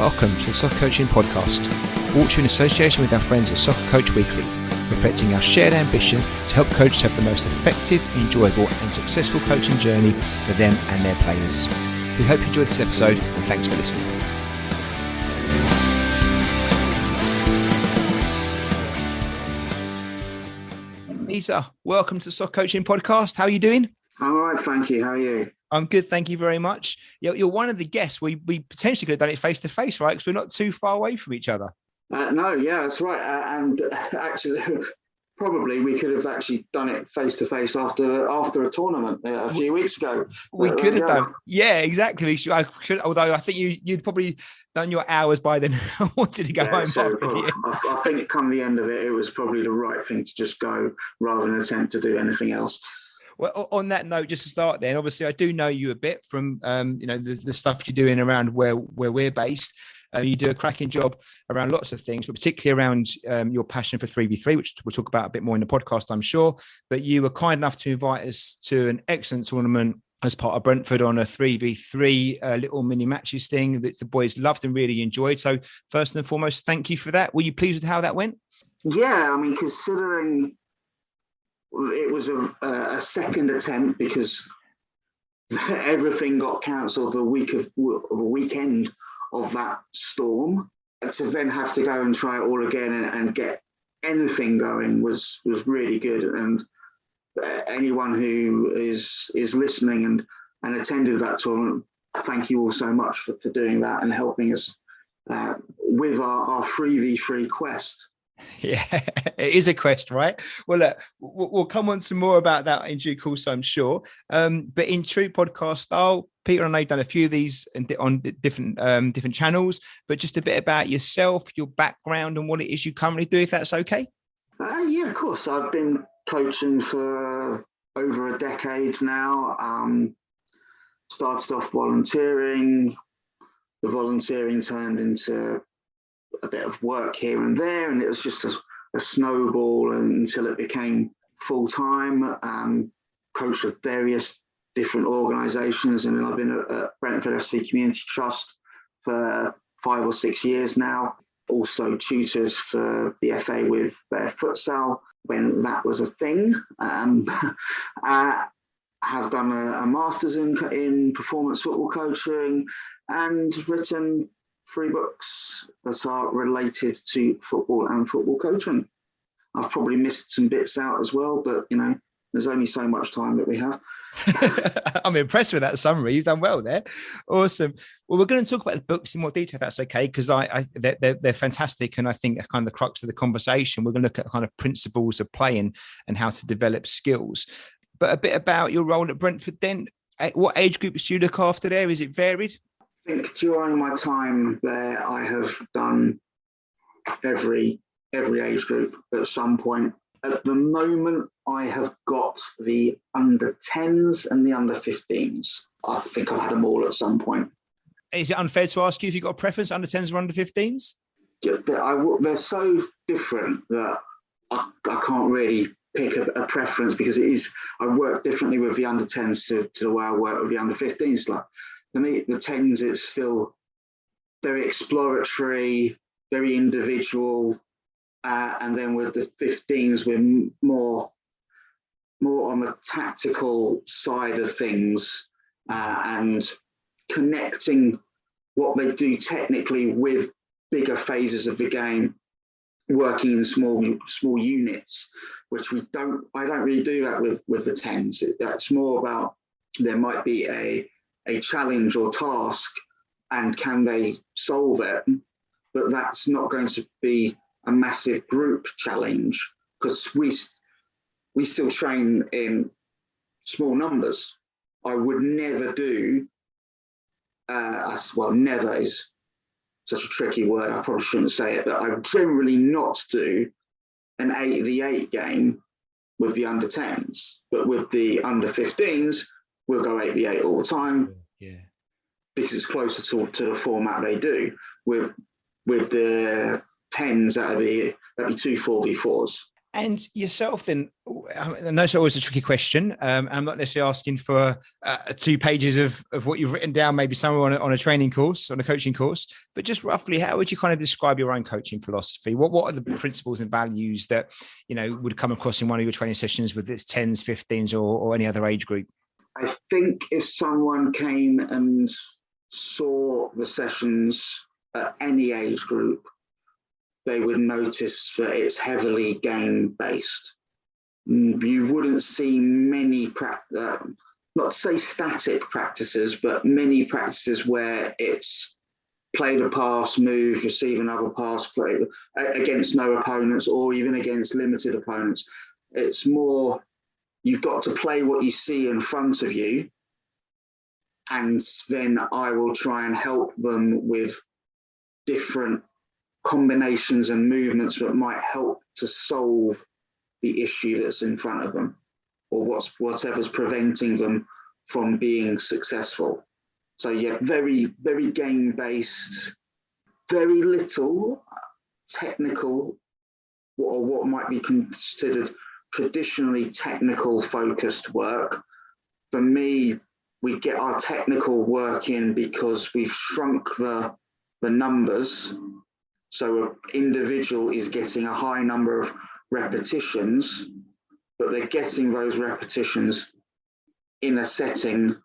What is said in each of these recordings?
Welcome to the Soccer Coaching Podcast, brought to you in association with our friends at Soccer Coach Weekly, reflecting our shared ambition to help coaches have the most effective, enjoyable and successful coaching journey for them and their players. We hope you enjoyed this episode and thanks for listening. Lisa, welcome to the Soccer Coaching Podcast. How are you doing? I'm all right, thank you. How are you? I'm good, thank you very much. You're one of the guests. We potentially could have done it face to face, right? Because we're not too far away from each other. No, yeah, that's right. And actually, probably we could have actually done it face to face after a tournament a few weeks ago. We could have done, yeah, exactly. Although I think you'd probably done your hours by then. I wanted to go home. So I think come the end of it, it was probably the right thing to just go rather than attempt to do anything else. Well, on that note, just to start then, obviously I do know you a bit from, the stuff you're doing around where we're based. You do a cracking job around lots of things, but particularly around your passion for 3v3, which we'll talk about a bit more in the podcast, I'm sure. But you were kind enough to invite us to an excellent tournament as part of Brentford on a 3v3 little mini matches thing that the boys loved and really enjoyed. So first and foremost, thank you for that. Were you pleased with how that went? Yeah, I mean, considering it was a second attempt because everything got cancelled the weekend of that storm. To then have to go and try it all again and get anything going was really good. And anyone who is listening and attended that tournament, thank you all so much for doing that and helping us with our 3v3 quest. Yeah, it is a quest, right? Well, look, we'll come on to more about that in due course, I'm sure. But in true podcast style, Peter and I have done a few of these on different channels, but just a bit about yourself, your background and what it is you currently do, if that's okay. Yeah, of course. I've been coaching for over a decade now. Started off volunteering. The volunteering turned into a bit of work here and there, and it was just a snowball until it became full-time. Coached with various different organisations, and I've been at Brentford FC Community Trust for 5 or 6 years now. Also tutored for the FA with footbal when that was a thing. I have done a master's in performance football coaching and written 3 books that are related to football and football coaching. I've probably missed some bits out as well, but there's only so much time that we have. I'm impressed with that summary. You've done well there. Awesome. Well, we're going to talk about the books in more detail, if that's okay, because they're fantastic. And I think kind of the crux of the conversation, we're going to look at kind of principles of playing and how to develop skills. But a bit about your role at Brentford then. What age groups do you look after there? Is it varied? I think during my time there, I have done every age group at some point. At the moment, I have got the under 10s and the under 15s. I think I've had them all at some point. Is it unfair to ask you if you've got a preference, under 10s or under 15s? They're so different that I can't really pick a preference, because I work differently with the under 10s to the way I work with the under 15s. Like, for me, the 10s, it's still very exploratory, very individual. And then with the 15s, we're more on the tactical side of things and connecting what they do technically with bigger phases of the game, working in small units, which I don't really do that with the 10s. That's more about there might be a challenge or task, and can they solve it? But that's not going to be a massive group challenge, because we still train in small numbers. I would never do, never is such a tricky word, I probably shouldn't say it, but I would generally not do an 8v8 game with the under 10s, but with the under 15s, we'll go 8v8 all the time. Yeah, because it's closer to the format they do. With the 10s, that'd be 2 4v4s. And yourself, then, I know it's always a tricky question. I'm not necessarily asking for 2 pages of what you've written down, maybe somewhere on a training course, on a coaching course, but just roughly, how would you kind of describe your own coaching philosophy? What are the principles and values that, would come across in one of your training sessions with its 10s, 15s, or any other age group? I think if someone came and saw the sessions at any age group, they would notice that it's heavily game-based. You wouldn't see many, not to say static practices, but many practices where it's play the pass, move, receive another pass, play against no opponents or even against limited opponents. It's more, you've got to play what you see in front of you, and then I will try and help them with different combinations and movements that might help to solve the issue that's in front of them, or whatever's preventing them from being successful. So yeah, very, very game-based, very little technical, or what might be considered traditionally technical focused work. For me, we get our technical work in because we've shrunk the numbers. So an individual is getting a high number of repetitions, but they're getting those repetitions in a setting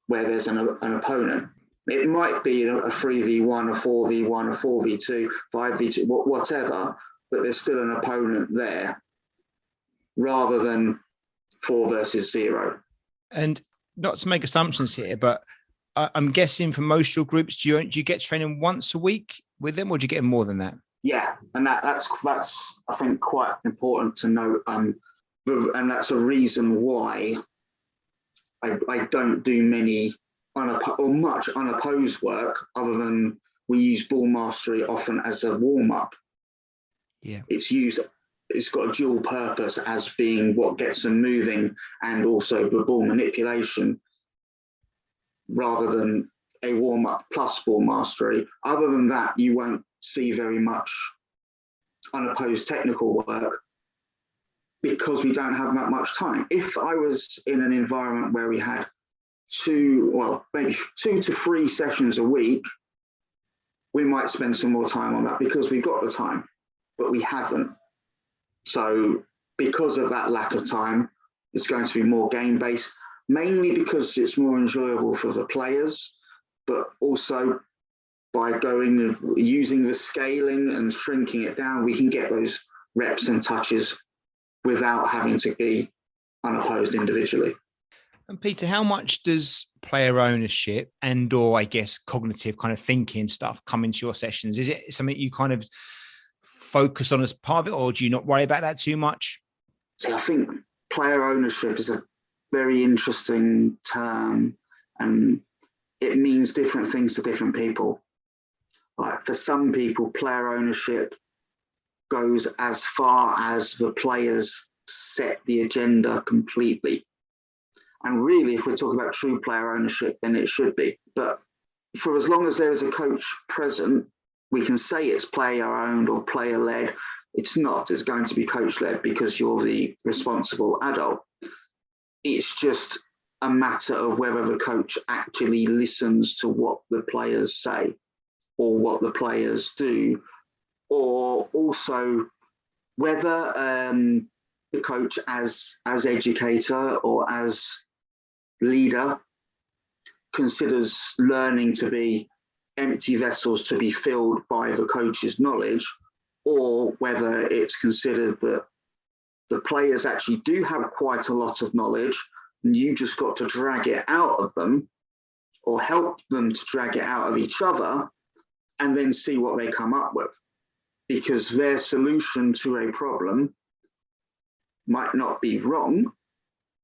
where there's an opponent. It might be a 3v1, a 4v1, a 4v2, 5v2, whatever, but there's still an opponent there rather than 4 versus 0. And not to make assumptions here, but I'm guessing for most your groups, do you get training once a week with them, or do you get them more than that? Yeah, and that's I think quite important to note, and that's a reason why I don't do many much unopposed work, other than we use ball mastery often as a warm up. Yeah, it's got a dual purpose as being what gets them moving and also the ball manipulation, rather than a warm up plus ball mastery. Other than that, you won't see very much unopposed technical work because we don't have that much time. If I was in an environment where we had maybe 2 to 3 sessions a week, we might spend some more time on that because we've got the time, but we haven't. So because of that lack of time, it's going to be more game-based, mainly because it's more enjoyable for the players, but also by using the scaling and shrinking it down, we can get those reps and touches without having to be unopposed individually. And Peter, how much does player ownership or I guess cognitive kind of thinking stuff come into your sessions? Is it something you kind of focus on as part of it, or do you not worry about that too much? So I think player ownership is a very interesting term, and it means different things to different people. Like for some people, player ownership goes as far as the players set the agenda completely. And really, if we're talking about true player ownership, then it should be. But for as long as there is a coach present, we can say it's player owned or player led. It's not. It's going to be coach led because you're the responsible adult. It's just a matter of whether the coach actually listens to what the players say or what the players do, or also whether the coach as educator or as leader considers learning to be empty vessels to be filled by the coach's knowledge, or whether it's considered that the players actually do have quite a lot of knowledge and you just got to drag it out of them or help them to drag it out of each other and then see what they come up with. Because their solution to a problem might not be wrong,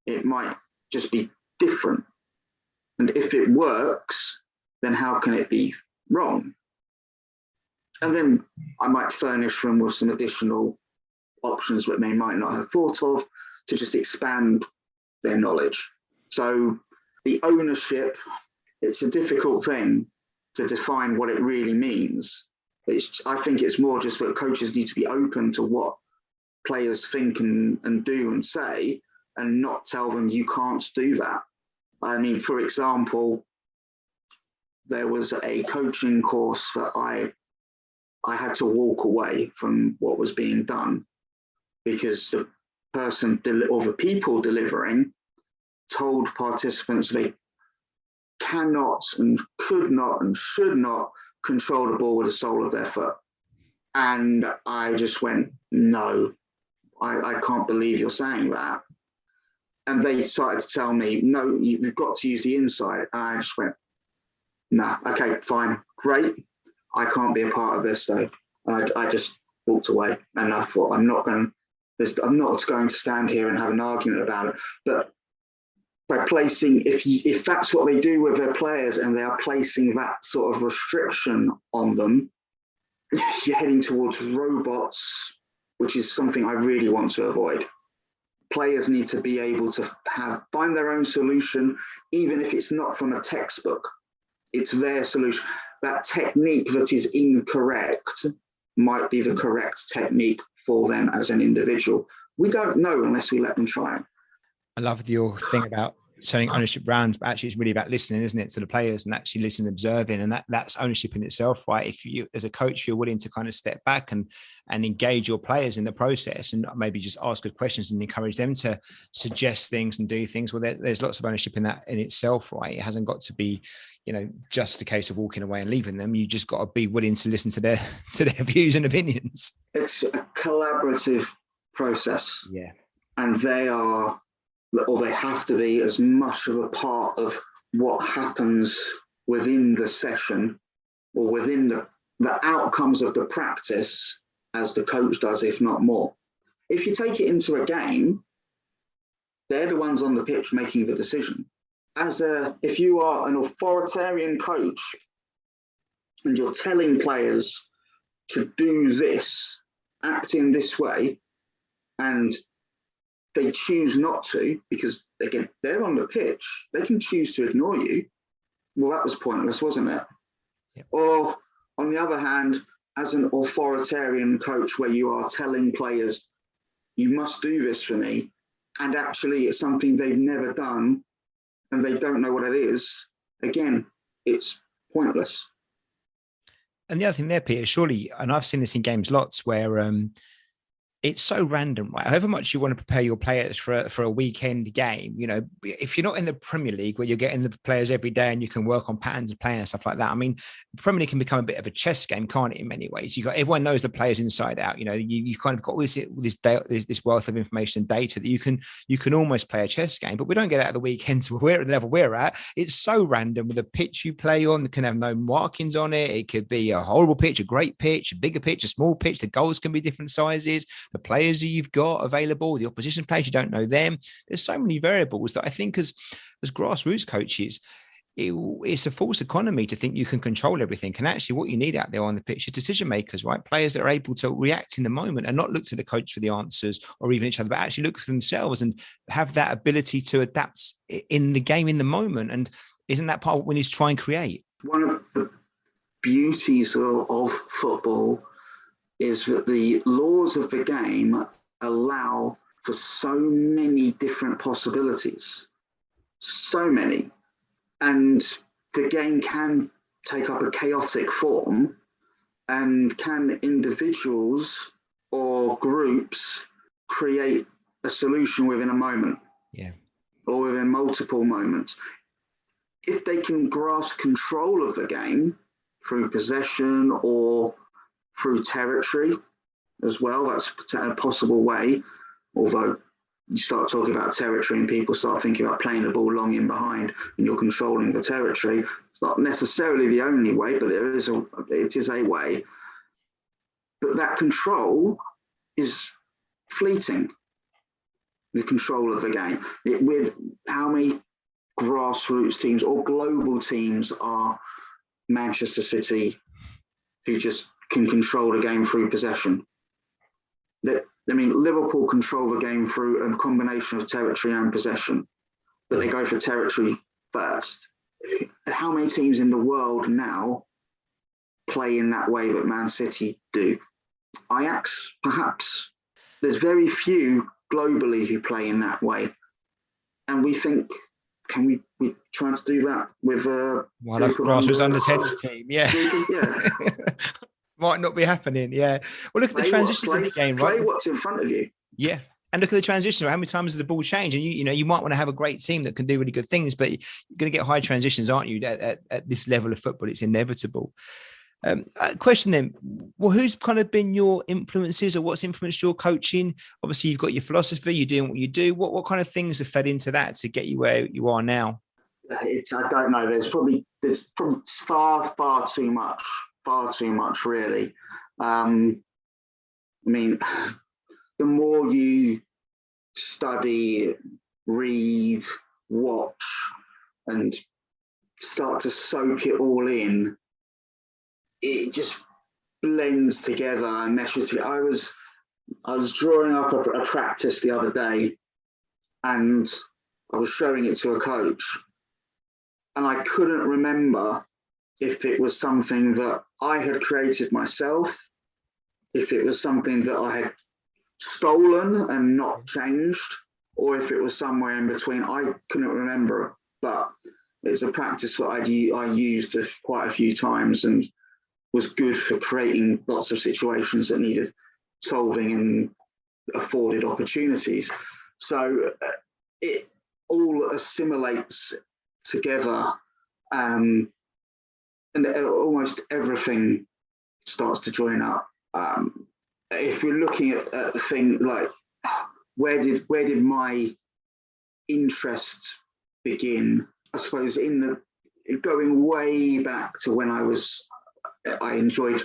it might just be different. And if it works, then how can it be wrong? And then I might furnish them with some additional options that they might not have thought of to just expand their knowledge. So the ownership, it's a difficult thing to define what it really means. I think it's more just that coaches need to be open to what players think and do and say, and not tell them you can't do that. I mean, for example, there was a coaching course that I had to walk away from what was being done because the person or the people delivering told participants they cannot and could not and should not control the ball with the sole of their foot. And I just went, no, I can't believe you're saying that. And they started to tell me, no, you've got to use the inside. And I just went, no, okay, fine, great. I can't be a part of this though. And I just walked away, and I thought, I'm not going to stand here and have an argument about it. But by placing, if that's what they do with their players and they are placing that sort of restriction on them, you're heading towards robots, which is something I really want to avoid. Players need to be able to find their own solution, even if it's not from a textbook. It's their solution. That technique that is incorrect might be the correct technique for them as an individual. We don't know unless we let them try it. I love your thing about turning ownership around, but actually it's really about listening, isn't it, to the players, and actually listening, observing, and that's ownership in itself, right? If you, as a coach, you're willing to kind of step back and engage your players in the process, and maybe just ask good questions and encourage them to suggest things and do things. Well, there's lots of ownership in that in itself, right? It hasn't got to be, just a case of walking away and leaving them. You just got to be willing to listen to their views and opinions. It's a collaborative process. Yeah. And they are, or they have to be, as much of a part of what happens within the session or within the outcomes of the practice as the coach does, if not more. If you take it into a game, they're the ones on the pitch making the decision. If you are an authoritarian coach and you're telling players to do this, act in this way, and they choose not to, because again, they're on the pitch, they can choose to ignore you. Well, that was pointless, wasn't it? Yep. Or on the other hand, as an authoritarian coach where you are telling players, you must do this for me, and actually it's something they've never done and they don't know what it is, again, it's pointless. And the other thing there, Peter, surely, and I've seen this in games lots where it's so random, right? However much you want to prepare your players for a weekend game, if you're not in the Premier League where you're getting the players every day and you can work on patterns of play and stuff like that. I mean, the Premier League can become a bit of a chess game, can't it? In many ways, everyone knows the players inside out. You've kind of got all this wealth of information and data that you can almost play a chess game. But we don't get that at the weekends where we're at the level we're at. It's so random. With the pitch you play on, it can have no markings on it. It could be a horrible pitch, a great pitch, a bigger pitch, a small pitch. The goals can be different sizes. The players that you've got available, the opposition players, you don't know them. There's so many variables that I think as grassroots coaches, it's a false economy to think you can control everything. And actually what you need out there on the pitch is decision makers, right? Players that are able to react in the moment and not look to the coach for the answers or even each other, but actually look for themselves and have that ability to adapt in the game in the moment. And isn't that part of what we need to try and create? One of the beauties of football is that the laws of the game allow for so many different possibilities, so many. And the game can take up a chaotic form, and can individuals or groups create a solution within a moment? Yeah. Or within multiple moments. If they can grasp control of the game through possession or through territory as well, that's a possible way. Although you start talking about territory and people start thinking about playing the ball long in behind and you're controlling the territory. It's not necessarily the only way, but it is a way. But that control is fleeting, the control of the game. With how many grassroots teams or global teams are Manchester City who just can control the game through possession? Liverpool control the game through a combination of territory and possession, but they go for territory first. How many teams in the world now play in that way that Man City do? Ajax, perhaps. there's very few globally who play in that way. And we think, can we try to do that with a grassroots under 10s team? Yeah. Might not be happening. Yeah. Well, look at the transitions in the game, right? Play what's in front of you. Yeah. And look at the transition. How many times does the ball change? And you might want to have a great team that can do really good things, but you're going to get high transitions, aren't you? At this level of football, it's inevitable. Question then, well, who's kind of been your influences, or what's influenced your coaching? Obviously, you've got your philosophy, you're doing what you do. What kind of things have fed into that to get you where you are now? I don't know. There's probably far too much, really. I mean, the more you study, read, watch, and start to soak it all in, it just blends together and meshes together. I was drawing up a practice the other day, and I was showing it to a coach, and I couldn't remember if it was something that I had created myself, if it was something that I had stolen and not changed, or if it was somewhere in between. I couldn't remember, but it's a practice that I used quite a few times and was good for creating lots of situations that needed solving and afforded opportunities. So it all assimilates together, and almost everything starts to join up. If you're looking at the thing like where did my interest begin? I suppose going way back to when I enjoyed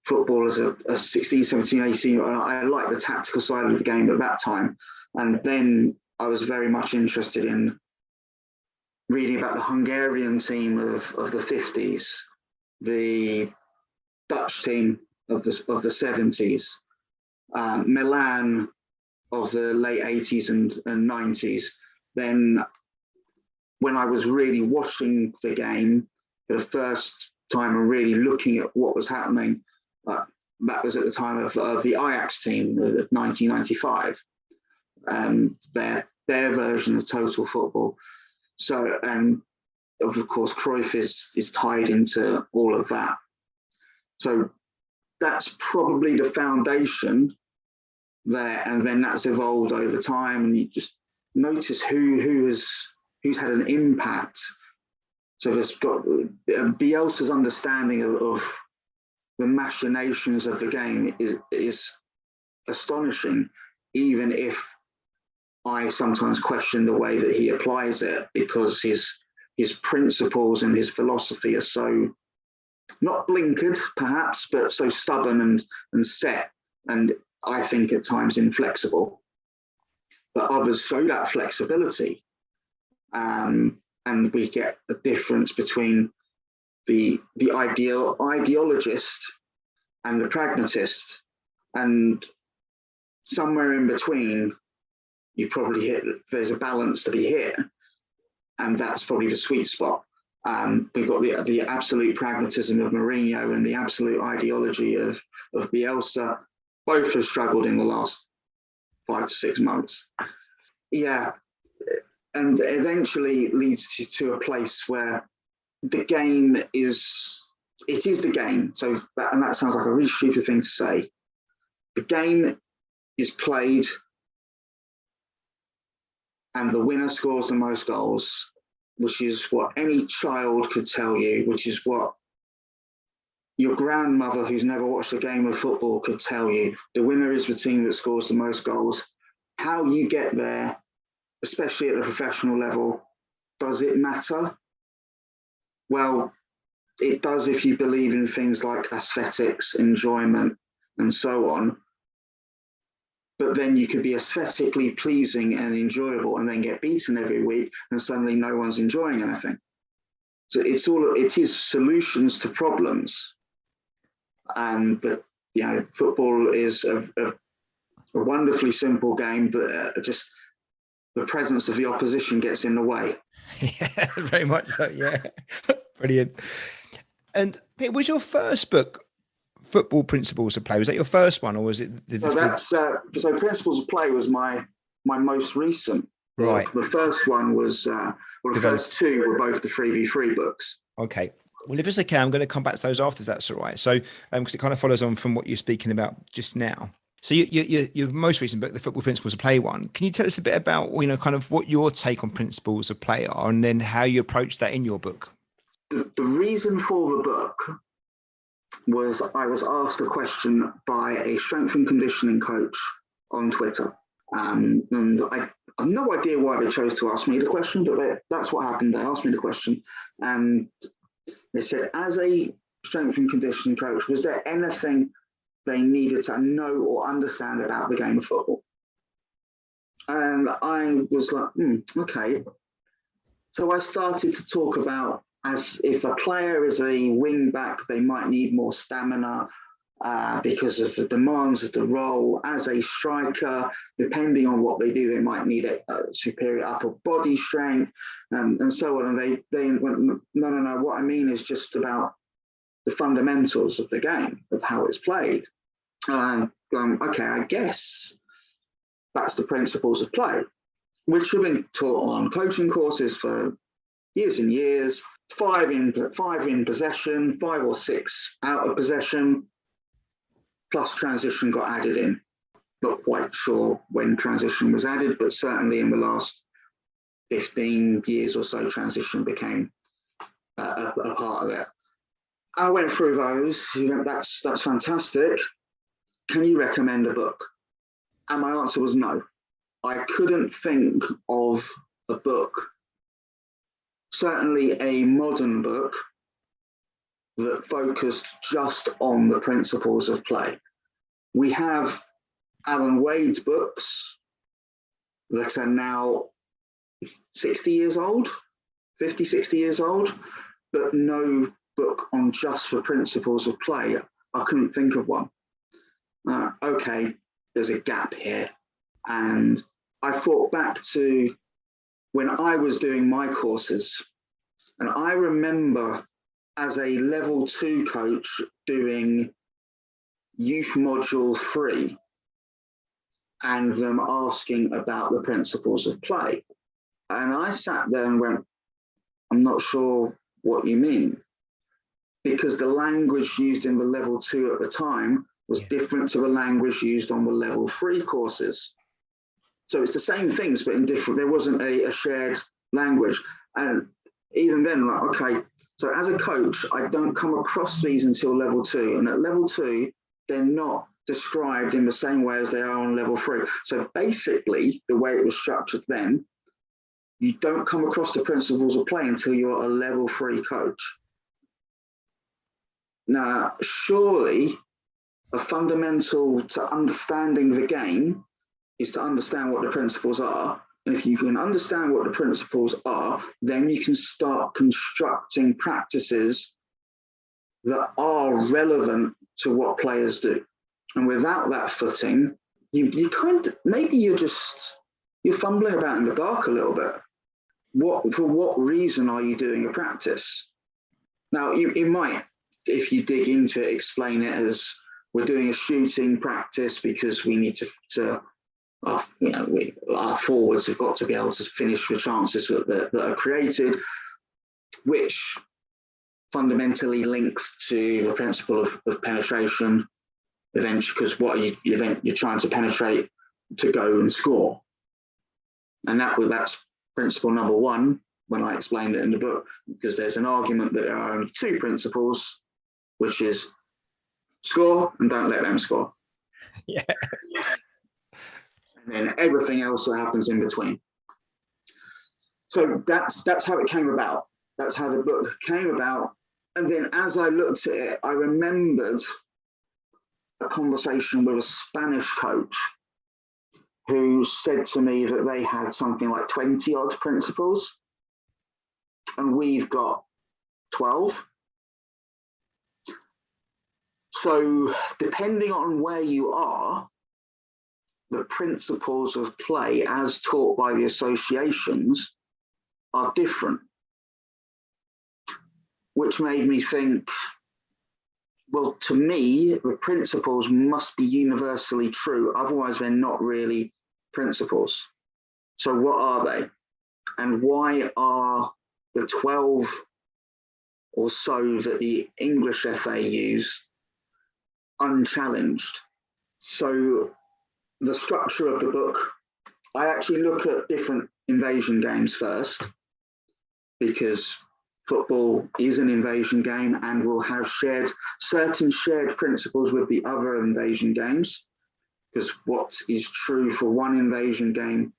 football as a 16, 17, 18. I liked the tactical side of the game at that time. And then I was very much interested in reading about the Hungarian team of the 50s, the Dutch team of the 70s, Milan of the late 80s and 90s. Then when I was really watching the game for the first time and really looking at what was happening, that was at the time of the Ajax team of 1995, their version of total football. So, and of course, Cruyff is tied into all of that. So that's probably the foundation there, and then that's evolved over time, and you just notice who's had an impact. So there's got Bielsa's understanding of the machinations of the game is astonishing, even if I sometimes question the way that he applies it, because his principles and his philosophy are so not blinkered, perhaps, but so stubborn and set, and I think at times inflexible. But others show that flexibility, and we get a difference between the ideologist and the pragmatist, and somewhere in between, you probably there's a balance to be hit, and that's probably the sweet spot. We've got the absolute pragmatism of Mourinho and the absolute ideology of Bielsa. Both have struggled in the last 5 to 6 months. Yeah, and eventually leads to a place where the game is the game. So that sounds like a really stupid thing to say. The game is played, and the winner scores the most goals, which is what any child could tell you, which is what your grandmother who's never watched a game of football could tell you. The winner is the team that scores the most goals. How you get there, especially at the professional level, does it matter? Well, it does if you believe in things like aesthetics, enjoyment, and so on. But then you could be aesthetically pleasing and enjoyable and then get beaten every week, and suddenly no one's enjoying anything. So it is solutions to problems. And football is a wonderfully simple game, but just the presence of the opposition gets in the way. Yeah, very much so. Yeah, brilliant. And Pete, was your first book football principles of play, was that your first one, or was it so Principles of Play was my most recent book. Right. The first one was the first two were both the 3v3 books. Okay. Well, if it's okay, I'm going to come back to those after, if that's all right. So, because it kind of follows on from what you're speaking about just now. So, your most recent book, the Football Principles of Play one, can you tell us a bit about, kind of what your take on principles of play are, and then how you approach that in your book? The reason for the book was I was asked a question by a strength and conditioning coach on Twitter. And I have no idea why they chose to ask me the question, but that's what happened. They asked me the question, and they said, as a strength and conditioning coach, was there anything they needed to know or understand about the game of football? And I was like, okay. So I started to talk about, as if a player is a wing back, they might need more stamina because of the demands of the role. As a striker, depending on what they do, they might need a superior upper body strength and so on. And they went, no, what I mean is just about the fundamentals of the game, of how it's played. And okay, I guess that's the principles of play, which have been taught on coaching courses for years and years. 5 in possession, 5 or 6 out of possession, plus transition got added in. Not quite sure when transition was added, but certainly in the last 15 years or so, transition became a part of it. I went through those. That's fantastic. Can you recommend a book? And my answer was no. I couldn't think of a book, certainly a modern book, that focused just on the principles of play. We have Alan Wade's books that are now 60 years old, 50, 60 years old, but no book on just the principles of play. I couldn't think of one. Okay, there's a gap here. And I thought back to when I was doing my courses, and I remember as a level 2 coach doing youth module 3 and them asking about the principles of play. And I sat there and went, I'm not sure what you mean, because the language used in the level 2 at the time was different to the language used on the level 3 courses. So it's the same things, but in different, there wasn't a shared language. And even then, like, okay, so as a coach, I don't come across these until level 2. And at level 2, they're not described in the same way as they are on level 3. So basically, the way it was structured then, you don't come across the principles of play until you're a level 3 coach. Now, surely a fundamental to understanding the game is to understand what the principles are. And if you can understand what the principles are, then you can start constructing practices that are relevant to what players do. And without that footing, you kind of, maybe you're fumbling about in the dark a little bit. For what reason are you doing a practice? Now, you might, if you dig into it, explain it as we're doing a shooting practice because we need to our forwards have got to be able to finish the chances that are created, which fundamentally links to the principle of penetration eventually, because you're trying to penetrate to go and score. And that's principle number 1 when I explained it in the book, because there's an argument that there are only 2 principles, which is score and don't let them score. Yeah. And then everything else that happens in between. So that's how it came about. That's how the book came about. And then as I looked at it, I remembered a conversation with a Spanish coach who said to me that they had something like 20 odd principles, and we've got 12. So depending on where you are, the principles of play as taught by the associations are different, which made me think, Well, to me, the principles must be universally true. Otherwise, they're not really principles. So what are they? And why are the 12 or so that the English FA use unchallenged? So the structure of the book, I actually look at different invasion games first, because football is an invasion game and will have certain shared principles with the other invasion games, because what is true for one invasion game,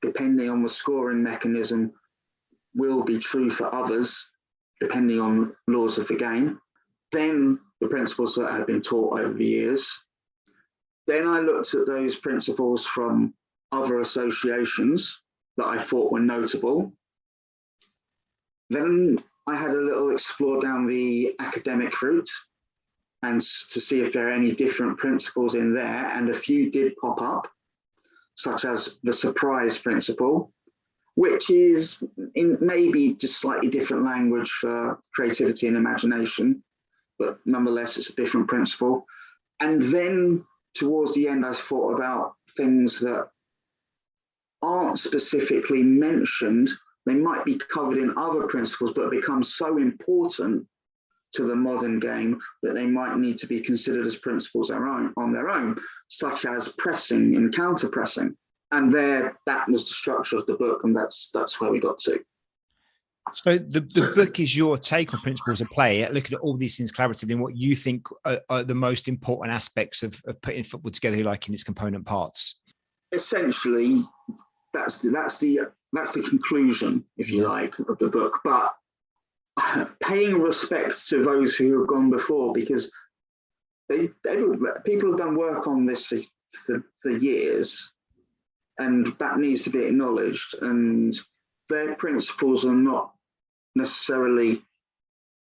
depending on the scoring mechanism, will be true for others, depending on laws of the game. Then the principles that have been taught over the years. Then I looked at those principles from other associations that I thought were notable. Then I had a little explore down the academic route and to see if there are any different principles in there, and a few did pop up, such as the surprise principle, which is in maybe just slightly different language for creativity and imagination, but nonetheless it's a different principle. And then towards the end I thought about things that aren't specifically mentioned. They might be covered in other principles, but become so important to the modern game that they might need to be considered as principles on their own, such as pressing and counter-pressing. And that was the structure of the book, and that's where we got to. So the book is your take on principles of play, looking at all these things collaboratively and what you think are the most important aspects of putting football together, like in its component parts. Essentially, that's the conclusion, if you like, of the book. But paying respect to those who have gone before, because people have done work on this for years, and that needs to be acknowledged. And their principles are not necessarily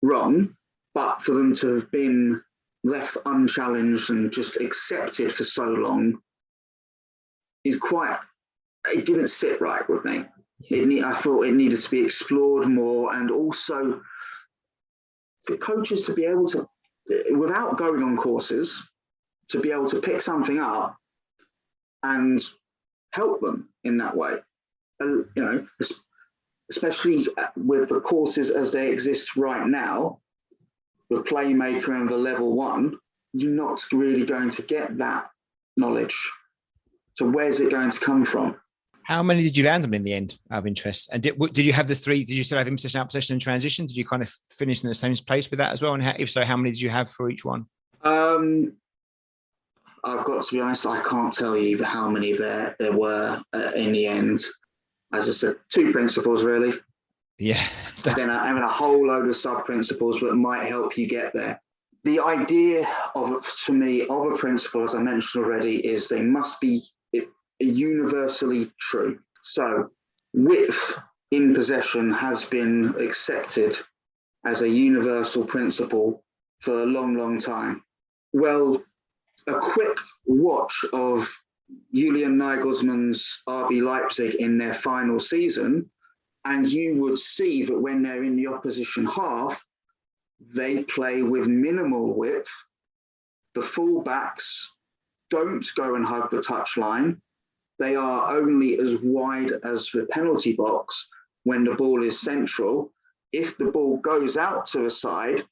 wrong, but for them to have been left unchallenged and just accepted for so long it didn't sit right with me. I thought it needed to be explored more, and also for coaches to be able to, without going on courses, to be able to pick something up and help them in that way. Especially with the courses as they exist right now, the Playmaker and the Level 1, you're not really going to get that knowledge. So where's it going to come from? How many did you land on in the end, out of interest? And did you have the three? Did you still have in-possession, out-possession, and transition? Did you kind of finish in the same place with that as well? And if so, how many did you have for each one? I've got to be honest, I can't tell you how many there were in the end. As I said, 2 principles really. Yeah. Then having a whole load of sub-principles that might help you get there. The idea to me of a principle, as I mentioned already, is they must be universally true. So width in possession has been accepted as a universal principle for a long, long time. Well, a quick watch of Julian Nagelsmann's RB Leipzig in their final season, and you would see that when they're in the opposition half, they play with minimal width. The fullbacks don't go and hug the touchline. They are only as wide as the penalty box when the ball is central. If the ball goes out to a side,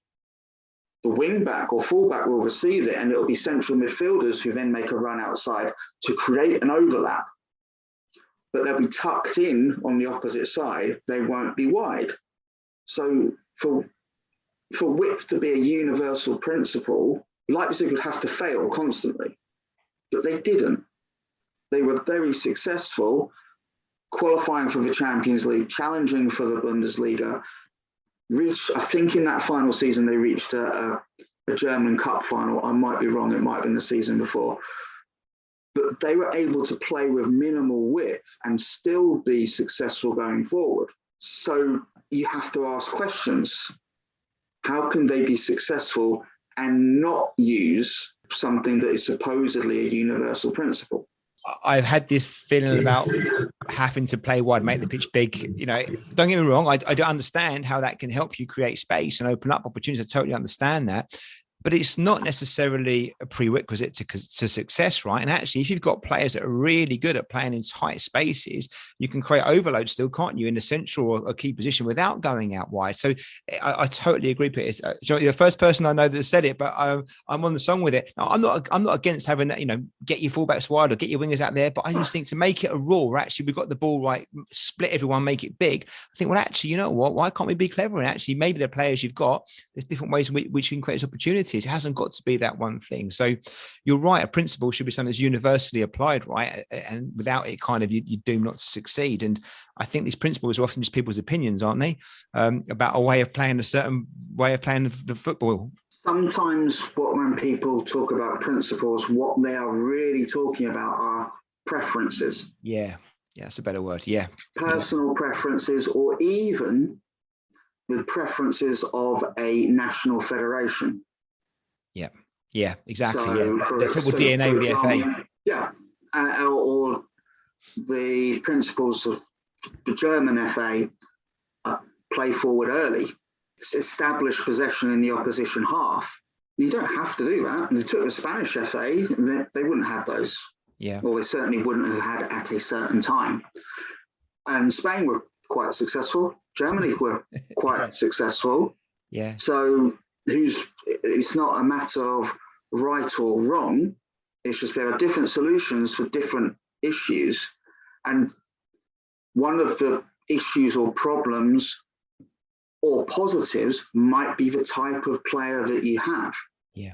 the wing back or fullback will receive it, and it will be central midfielders who then make a run outside to create an overlap. But they'll be tucked in on the opposite side. They won't be wide. So for width to be a universal principle, Leipzig would have to fail constantly. But they didn't. They were very successful, qualifying for the Champions League, challenging for the Bundesliga. I think in that final season, they reached a German Cup final. I might be wrong. It might have been the season before. But they were able to play with minimal width and still be successful going forward. So you have to ask questions. How can they be successful and not use something that is supposedly a universal principle? I've had this feeling about having to play wide, make the pitch big. Don't get me wrong. I do understand how that can help you create space and open up opportunities. I totally understand that. but it's not necessarily a prerequisite to success, right? And actually, if you've got players that are really good at playing in tight spaces, you can create overload still, can't you, in a central or a key position without going out wide. So I totally agree, Peter. You're the first person I know that said it, but I'm on the song with it. Now, I'm not against having, get your fullbacks wide or get your wingers out there, but I just think to make it a rule where actually we've got the ball right, split everyone, make it big. I think, well, actually, you know what? Why can't we be clever? And actually, maybe the players you've got, there's different ways in which you can create opportunities. It hasn't got to be that one thing. So you're right. A principle should be something that's universally applied, right? And without it, kind of, you're doomed not to succeed. And I think these principles are often just people's opinions, aren't they? About a way of playing, a certain way of playing the football. Sometimes when people talk about principles, what they are really talking about are preferences. Yeah, that's a better word. Yeah. Personal preferences, or even the preferences of a national federation. Yeah, exactly. So, the football DNA of the FA. Yeah, or the principles of the German FA, play forward early, establish possession in the opposition half. You don't have to do that. They took the Spanish FA, they wouldn't have those. Yeah. Or they certainly wouldn't have had at a certain time. And Spain were quite successful. Germany were quite successful. Yeah. So it's not a matter of right or wrong. It's just there are different solutions for different issues. And one of the issues or problems or positives might be the type of player that you have. Yeah.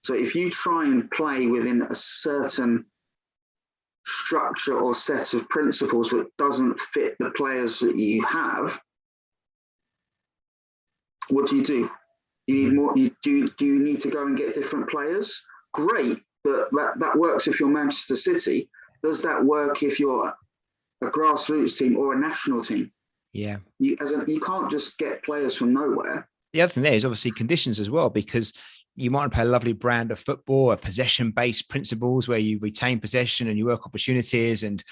So if you try and play within a certain structure or set of principles that doesn't fit the players that you have, what do? You need more. Do you need to go and get different players? Great, but that works if you're Manchester City. Does that work if you're a grassroots team or a national team? Yeah. You can't just get players from nowhere. The other thing there is obviously conditions as well, because you might play a lovely brand of football, a possession-based principles where you retain possession and you work opportunities and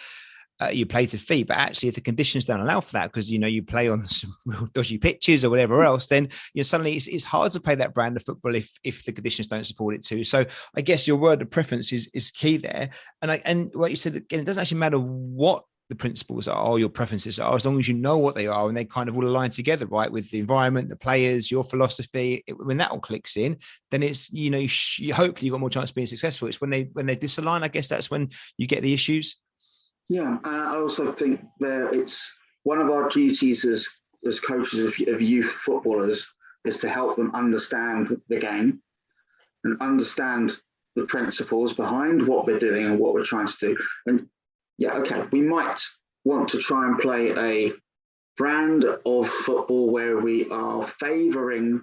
you play to feet. But actually, if the conditions don't allow for that, because you play on some real dodgy pitches or whatever else, then suddenly it's hard to play that brand of football if the conditions don't support it too. So I guess your word of preference is key there. And what you said again, it doesn't actually matter what the principles are or your preferences are, as long as you know what they are and they kind of all align together, right, with the environment, the players, your philosophy. When that all clicks in, then it's hopefully you've got more chance of being successful. It's when they disalign, I guess that's when you get the issues. Yeah, and I also think that it's one of our duties as coaches of youth footballers is to help them understand the game and understand the principles behind what we're doing and what we're trying to do. And yeah, okay, we might want to try and play a brand of football where we are favouring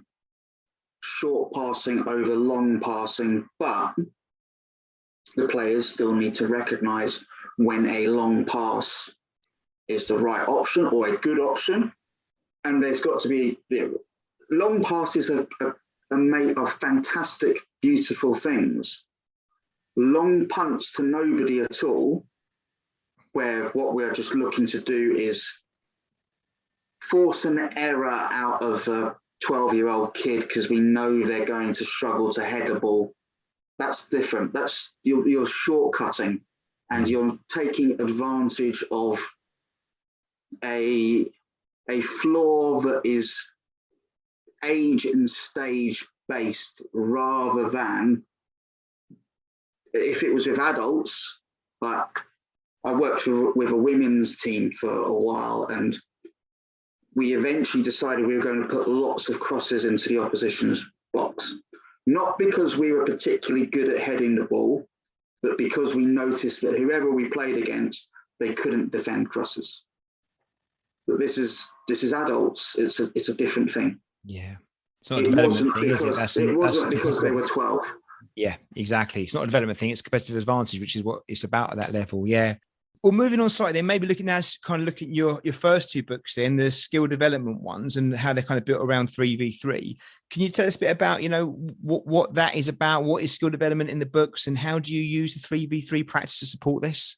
short passing over long passing, but the players still need to recognise when a long pass is the right option or a good option. And there's got to be, long passes are made of fantastic, beautiful things. Long punts to nobody at all, where what we're just looking to do is force an error out of a 12-year-old kid because we know they're going to struggle to head a ball. That's different. That's you're shortcutting and you're taking advantage of a flaw that is age and stage based, rather than if it was with adults. But I worked with a women's team for a while, and we eventually decided we were going to put lots of crosses into the opposition's box. Not because we were particularly good at heading the ball, but because we noticed that whoever we played against, they couldn't defend crosses. But this is adults. It's a different thing. Yeah, it's not a development thing, is it? It wasn't because they were 12. Yeah, exactly. It's not a development thing. It's competitive advantage, which is what it's about at that level. Yeah. Well, moving on slightly, then maybe looking at your first two books, then the skill development ones and how they're kind of built around 3v3. Can you tell us a bit about, what that is about? What is skill development in the books, and how do you use the 3v3 practice to support this?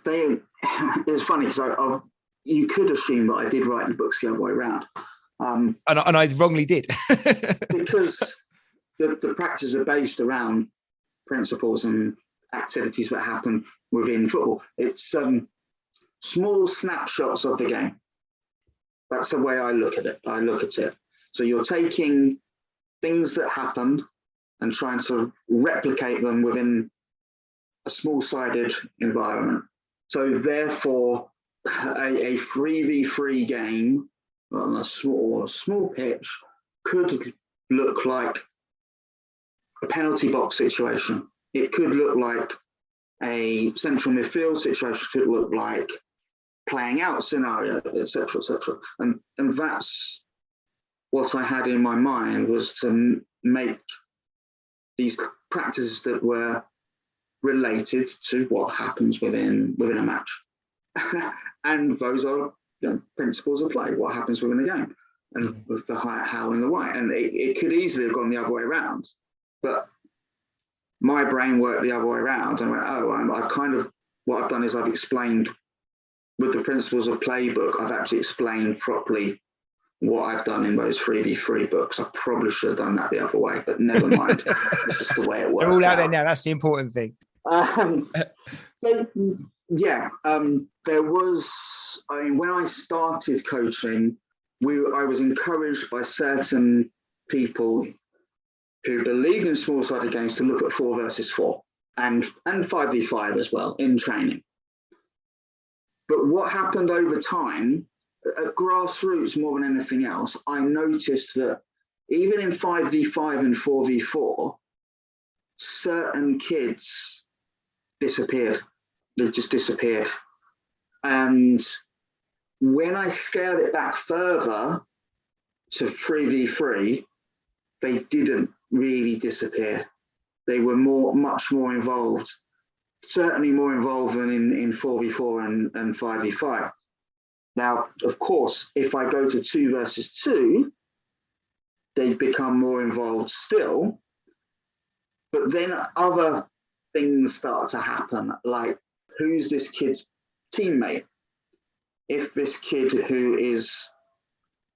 It's funny because you could assume that I did write the books the other way around. And I wrongly did. Because the practices are based around principles and activities that happen within football. It's small snapshots of the game. That's the way I look at it. So you're taking things that happen and trying to replicate them within a small-sided environment. So therefore, a 3v3 game on a small pitch could look like a penalty box situation. It could look like a central midfield situation. Could look like playing out scenario, etc., etc. And that's what I had in my mind, was to make these practices that were related to what happens within a match. And those are, principles of play, what happens within the game, and with the how and the why. And it could easily have gone the other way around, but my brain worked the other way around, and I went, I've kind of, what I've done is I've explained with the principles of playbook, I've actually explained properly what I've done in those 3v3 books. I probably should have done that the other way, but never mind. It's just the way it works. They're all out there now. That's the important thing. There was, when I started coaching, I was encouraged by certain people who believed in small-sided games to look at 4 versus 4 and 5v5 as well in training. But what happened over time, at grassroots more than anything else, I noticed that even in 5v5 and 4v4, certain kids disappeared. They just disappeared. And when I scaled it back further to 3v3, they didn't really disappear. They were much more involved, certainly more involved than in 4v4 and 5v5. Now, of course, if I go to 2 versus 2, they become more involved still, but then other things start to happen, like who's this kid's teammate? If this kid who is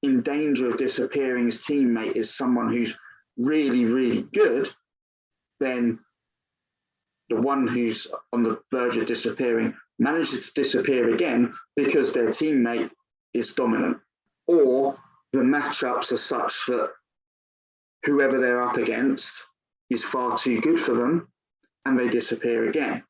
in danger of disappearing's teammate is someone who's really, really good, then the one who's on the verge of disappearing manages to disappear again because their teammate is dominant, or the matchups are such that whoever they're up against is far too good for them and they disappear again.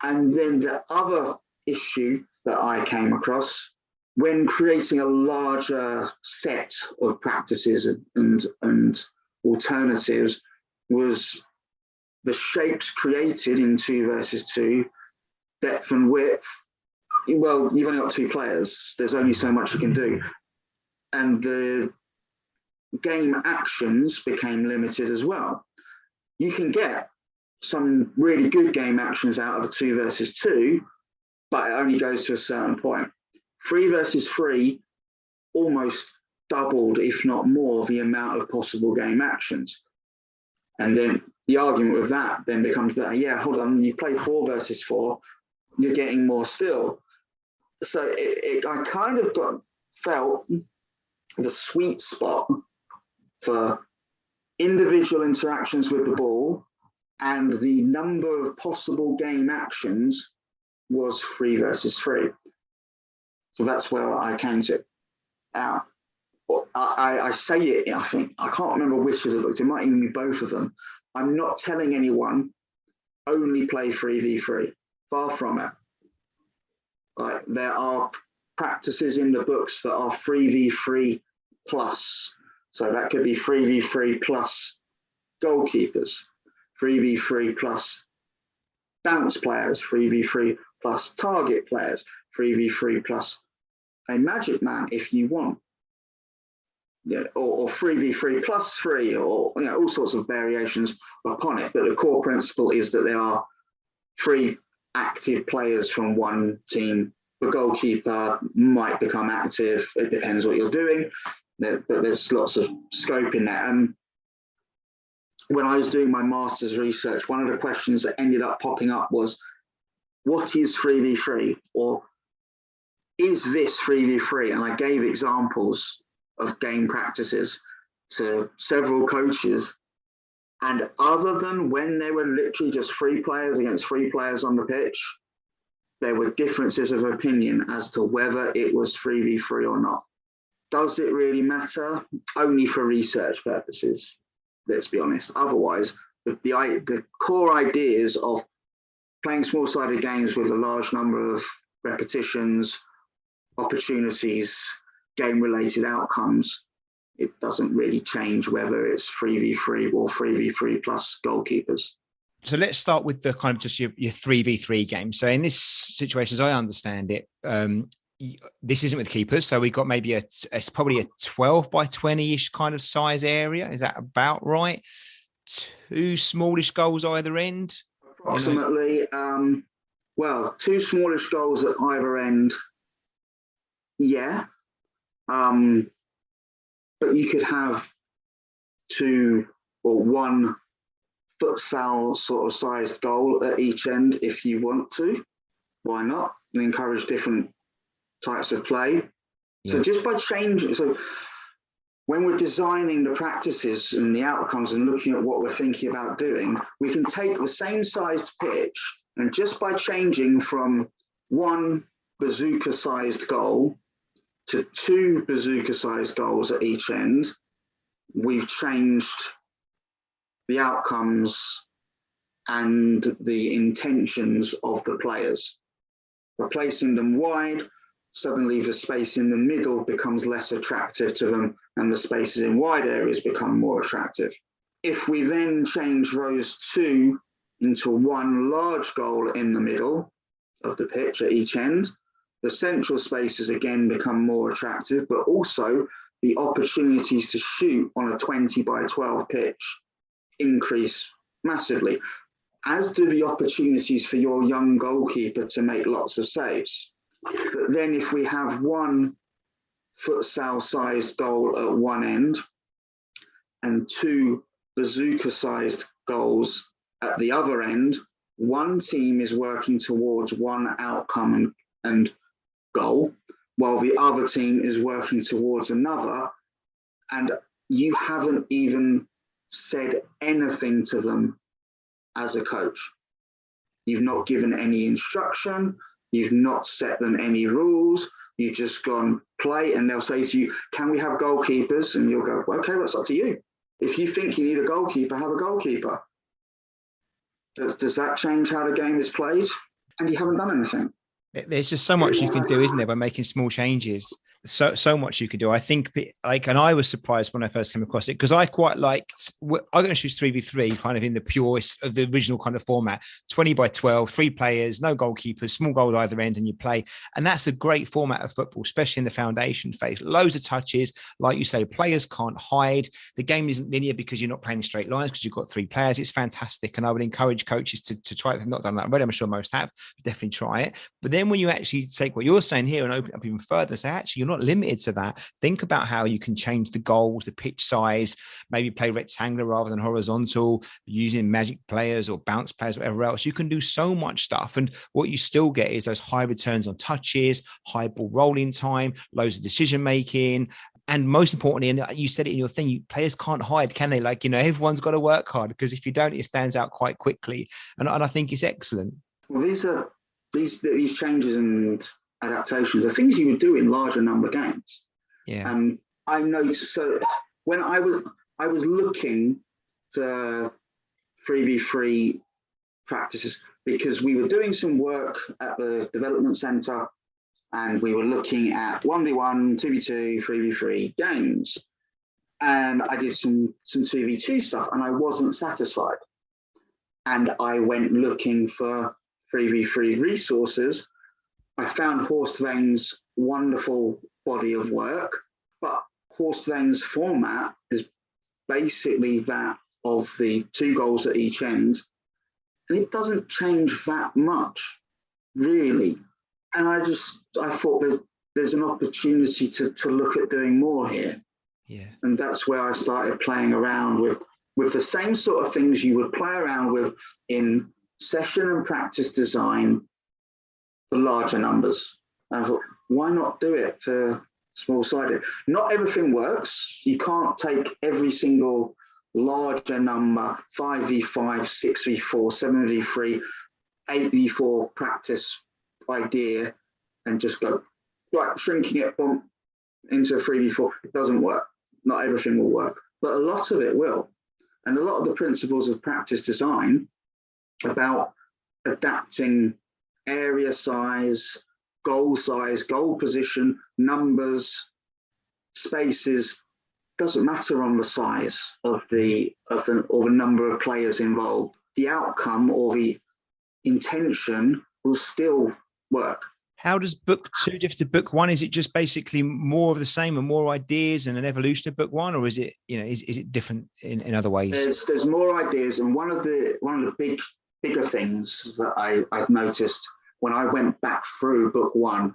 And then the other issue that I came across when creating a larger set of practices and alternatives was the shapes created in 2 versus 2, depth and width. Well, you've only got 2 players. There's only so much you can do. And the game actions became limited as well. You can get some really good game actions out of a 2 versus 2, but it only goes to a certain point. 3 versus 3 almost doubled, if not more, the amount of possible game actions. And then the argument with that then becomes that, yeah, hold on, you play 4 versus 4, you're getting more still. So I kind of felt the sweet spot for individual interactions with the ball and the number of possible game actions was 3 versus 3. So that's where I came to. I say it, I think, I can't remember which of the books, it might even be both of them. I'm not telling anyone only play 3v3, far from it. Like, there are practices in the books that are 3v3 plus. So that could be 3v3 plus goalkeepers, 3v3 plus bounce players, 3v3 plus target players, 3v3 plus a magic man if you want. Yeah, or 3v3 plus 3, or all sorts of variations upon it. But the core principle is that there are 3 active players from one team. The goalkeeper might become active. It depends what you're doing. But there's lots of scope in that. And when I was doing my master's research, one of the questions that ended up popping up was, what is 3v3? Or is this 3v3? And I gave examples of game practices. to several coaches. And other than when there were literally just 3 players against 3 players on the pitch, there were differences of opinion as to whether it was 3v3 or not. Does it really matter? Only for research purposes, let's be honest. Otherwise, the core ideas of playing small-sided games with a large number of repetitions, opportunities, game-related outcomes, it doesn't really change whether it's 3v3 or 3v3 plus goalkeepers. So let's start with the kind of just your 3v3 game. So in this situation, as I understand it, this isn't with keepers. So we've got maybe it's probably a 12 by 20-ish kind of size area. Is that about right? 2 smallish goals either end? Approximately. Well, 2 smallish goals at either end. Yeah. But you could have 2 or 1 futsal sort of sized goal at each end if you want to. Why not? And encourage different types of play. Yeah. So just by changing, so when we're designing the practices and the outcomes and looking at what we're thinking about doing, we can take the same sized pitch, and just by changing from 1 bazooka sized goal to 2 bazooka sized goals at each end, we've changed the outcomes and the intentions of the players. Replacing them wide, suddenly the space in the middle becomes less attractive to them and the spaces in wide areas become more attractive. If we then change those 2 into 1 large goal in the middle of the pitch at each end, the central spaces again become more attractive, but also the opportunities to shoot on a 20 by 12 pitch increase massively, as do the opportunities for your young goalkeeper to make lots of saves. But then if we have 1 futsal-sized goal at one end and 2 bazooka-sized goals at the other end, one team is working towards one outcome and goal, while the other team is working towards another, and you haven't even said anything to them as a coach. You've not given any instruction, you've not set them any rules, you've just gone play, and they'll say to you, can we have goalkeepers? And you'll go, well, okay, well, it's up to you. If you think you need a goalkeeper, have a goalkeeper. Does that change how the game is played? And you haven't done anything. There's just so much you can do, isn't there, by making small changes? So much you could do. I think, like, and I was surprised when I first came across it, because I quite liked, I'm going to choose 3v3 kind of in the purest of the original kind of format, 20 by 12, 3 players, no goalkeepers, small goals either end, and you play. And that's a great format of football, especially in the foundation phase. Loads of touches, like you say, players can't hide. The game isn't linear because you're not playing straight lines because you've got 3 players. It's fantastic. And I would encourage coaches to try it. They've not done that already. I'm sure most have, but definitely try it. But then when you actually take what you're saying here and open it up even further, say, actually, you're not limited to that. Think about how you can change the goals, the pitch size, maybe play rectangular rather than horizontal, using magic players or bounce players, whatever else. You can do so much stuff. And what you still get is those high returns on touches, high ball rolling time, loads of decision making. And most importantly, and you said it in your thing, players can't hide, can they? Like, everyone's got to work hard, because if you don't, it stands out quite quickly. And I think it's excellent. Well, these changes and adaptations are things you would do in larger number games. Yeah. I noticed, so when I was looking for 3v3 practices, because we were doing some work at the development center and we were looking at 1v1, 2v2, 3v3 games. And I did some 2v2 stuff and I wasn't satisfied. And I went looking for 3v3 resources. I found Horst Weng's wonderful body of work, but Horst Weng's format is basically that of the 2 goals at each end, and it doesn't change that much, really. And I thought there's an opportunity to look at doing more here. Yeah. And that's where I started playing around with the same sort of things you would play around with in session and practice design for larger numbers. And I thought, why not do it for small-sided. Not everything works. You can't take every single larger number, 5v5, 6v4, 7v3, 8v4 practice idea and just go, right, shrinking it into a 3v4. It doesn't work. Not everything will work, but a lot of it will. And a lot of the principles of practice design about adapting area size, goal position, numbers, spaces, doesn't matter on the size of the number of players involved. The outcome or the intention will still work. How does book 2 differ to book 1? Is it just basically more of the same and more ideas and an evolution of book 1, or is it, is it different in other ways? There's more ideas, and one of the bigger things that I've noticed when I went back through book 1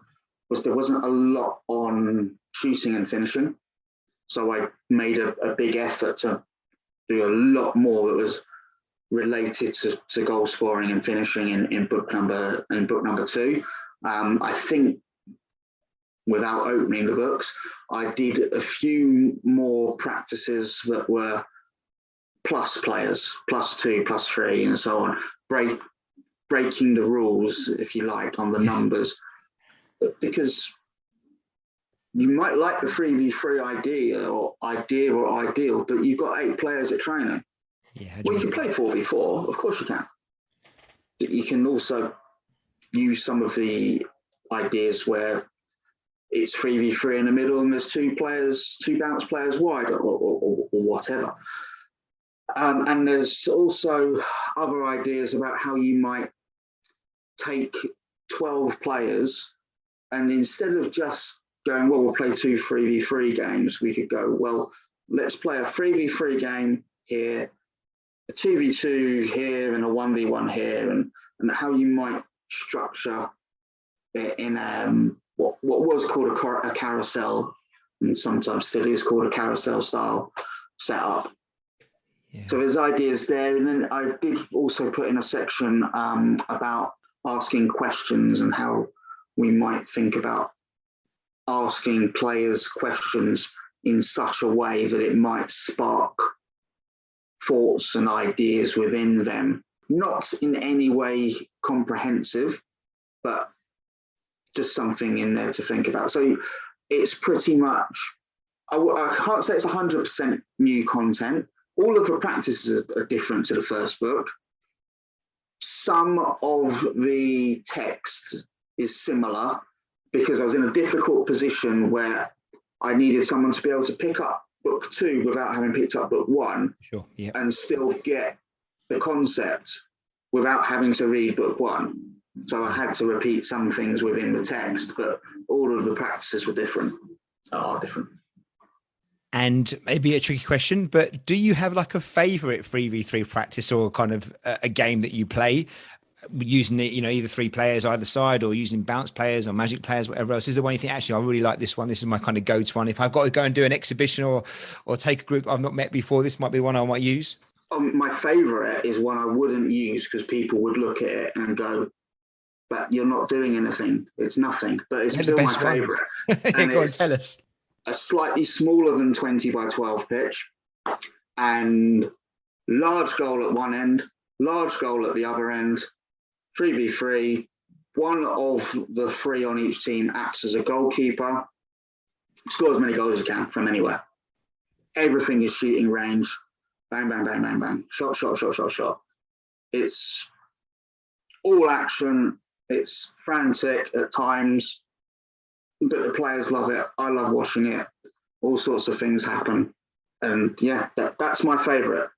was there wasn't a lot on shooting and finishing. So I made a big effort to do a lot more that was related to goal scoring and finishing in book number 2. I think without opening the books, I did a few more practices that were plus players, +2, +3, and so on, breaking the rules, if you like, on the numbers, because you might like the 3v3 ideal, but you've got 8 players at training. Yeah, well, you can play 4v4, of course you can. You can also use some of the ideas where it's 3v3 in the middle and there's 2 bounce players wide or whatever. And there's also other ideas about how you might take 12 players and instead of just going, well, we'll play 2 3v3 games, we could go, well, let's play a 3v3 game here, a 2v2 here and a 1v1 here, and how you might structure it in what was called a carousel, and sometimes still is called a carousel style setup. Yeah. So there's ideas there, and then I did also put in a section about asking questions and how we might think about asking players questions in such a way that it might spark thoughts and ideas within them. Not in any way comprehensive, but just something in there to think about. So it's pretty much, I can't say it's 100% new content. All of the practices are different to the first book. Some of the text is similar because I was in a difficult position where I needed someone to be able to pick up book 2 without having picked up book 1. Sure, yeah. And still get the concept without having to read book 1. So I had to repeat some things within the text, but all of the practices were different. And maybe a tricky question, but do you have like a favorite 3v3 practice or kind of a game that you play using it, either 3 players either side or using bounce players or magic players, whatever else? Is there one you think, actually, I really like this one. This is my kind of go-to one. If I've got to go and do an exhibition or take a group I've not met before, this might be one I might use? My favorite is one I wouldn't use because people would look at it and go, but you're not doing anything. It's nothing, but it's still my favorite. And go on, tell us. A slightly smaller than 20 by 12 pitch and large goal at one end, large goal at the other end, 3v3. One of the 3 on each team acts as a goalkeeper, score as many goals as you can from anywhere. Everything is shooting range. Bang, bang, bang, bang, bang. Shot, shot, shot, shot, shot. It's all action. It's frantic at times, but the players love it. I love watching it. All sorts of things happen. And yeah, that's my favorite.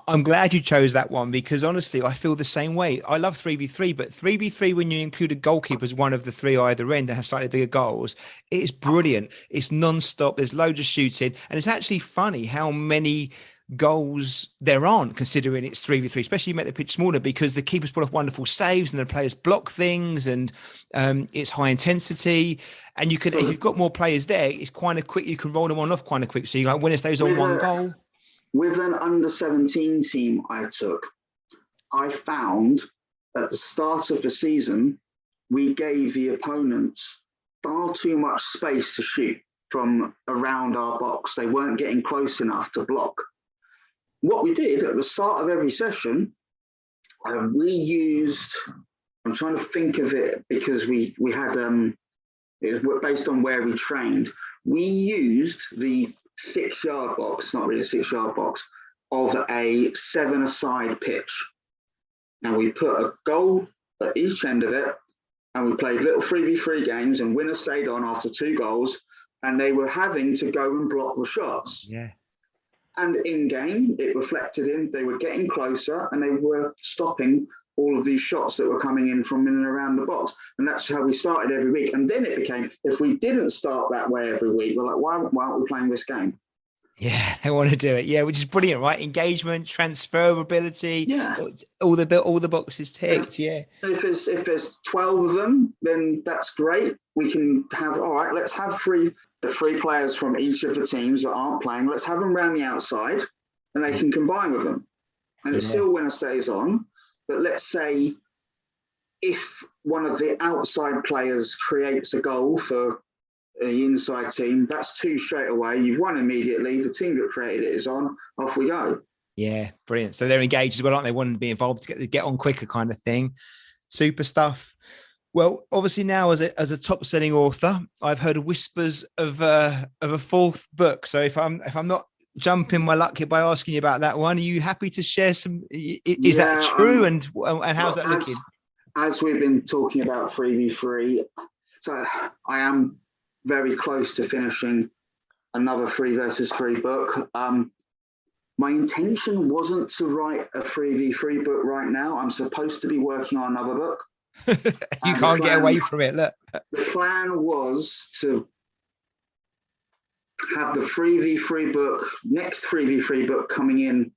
I'm glad you chose that one because honestly, I feel the same way. I love 3v3, but 3v3, when you include a goalkeeper as one of the 3 either end that have slightly bigger goals, it is brilliant. It's non-stop. There's loads of shooting. And it's actually funny how many goals there aren't, considering it's 3v3, especially you make the pitch smaller because the keepers pull off wonderful saves and the players block things, and it's high intensity. And you can, if you've got more players there, it's quite a quick, you can roll them on off quite a quick. So you like winner stays on one goal. With an under-17 team I took, I found at the start of the season, we gave the opponents far too much space to shoot from around our box. They weren't getting close enough to block. What we did at the start of every session, we used, I'm trying to think of it because we had, it was based on where we trained. We used the 6-yard box, not really a 6-yard box, of a 7-a-side pitch. And we put a goal at each end of it, and we played little 3v3 games, and winner stayed on after 2 goals, and they were having to go and block the shots. Yeah. And in game, it reflected in, they were getting closer and they were stopping all of these shots that were coming in from in and around the box. And that's how we started every week. And then it became, if we didn't start that way every week, we're like, why aren't we playing this game? Yeah, they want to do it. Yeah, which is brilliant, right? Engagement, transferability, Yeah, all the boxes ticked. Yeah. If there's 12 of them, then that's great. We can have, all right, let's have the 3 players from each of the teams that aren't playing. Let's have them around the outside, and they can combine with them, and it's still winner stays on. But let's say if one of the outside players creates a goal for the inside team, that's 2 straight away. You've won immediately. The team that created it is on. Off we go. Yeah, brilliant. So they're engaged as well, aren't they? Wanting to be involved to get on quicker, kind of thing. Super stuff. Well, obviously now as a top-selling author, I've heard whispers of a 4th book. So if I'm not jumping my luck here by asking you about that one, are you happy to share some? Is that true? And how's that looking? As we've been talking about 3v3, so I am very close to finishing another 3 versus 3 book. My intention wasn't to write a 3v3 book right now. I'm supposed to be working on another book. You can't get away from it. Look, the plan was to have the 3v3 book, next 3v3 book coming in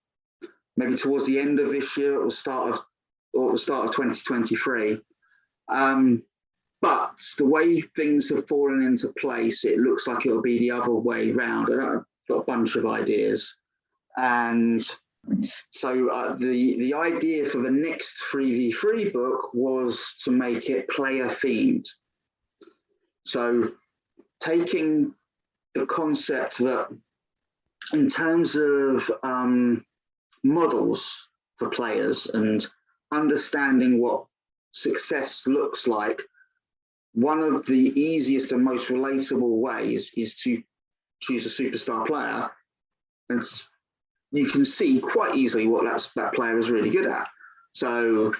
maybe towards the end of this year or the start of 2023. But the way things have fallen into place, it looks like it'll be the other way round. I've got a bunch of ideas. And so the idea for the next 3v3 book was to make it player themed. So taking the concept that in terms of models for players and understanding what success looks like, one of the easiest and most relatable ways is to choose a superstar player. And you can see quite easily what that player is really good at. So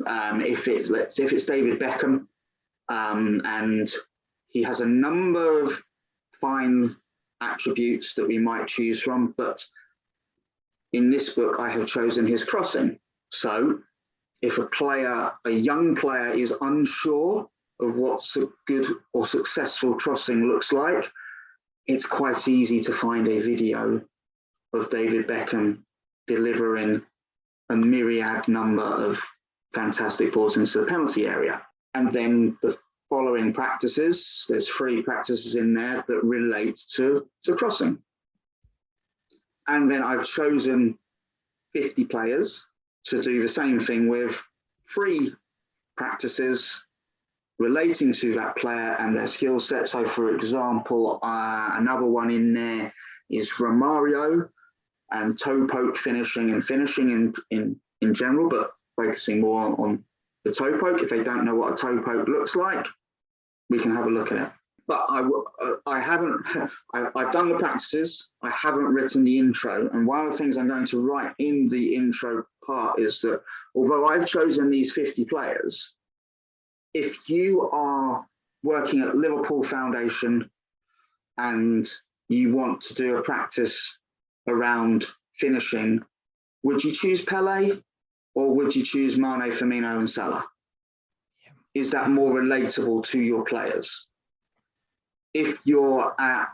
if it's David Beckham, and he has a number of fine attributes that we might choose from, but in this book I have chosen his crossing. So if a young player is unsure of what a good or successful crossing looks like, it's quite easy to find a video of David Beckham delivering a myriad number of fantastic balls into the penalty area. And then the following practices, there's 3 practices in there that relate to crossing. And then I've chosen 50 players to do the same thing with 3 practices relating to that player and their skill set. So for example, another one in there is Romario and toe poke finishing and finishing in general, but focusing more on the toe poke. If they don't know what a toe poke looks like, we can have a look at it. But I've done the practices. I haven't written the intro. And one of the things I'm going to write in the intro part is that although I've chosen these 50 players, if you are working at Liverpool Foundation and you want to do a practice around finishing, would you choose Pele or would you choose Mane, Firmino and Salah? Yeah. Is that more relatable to your players? If you're at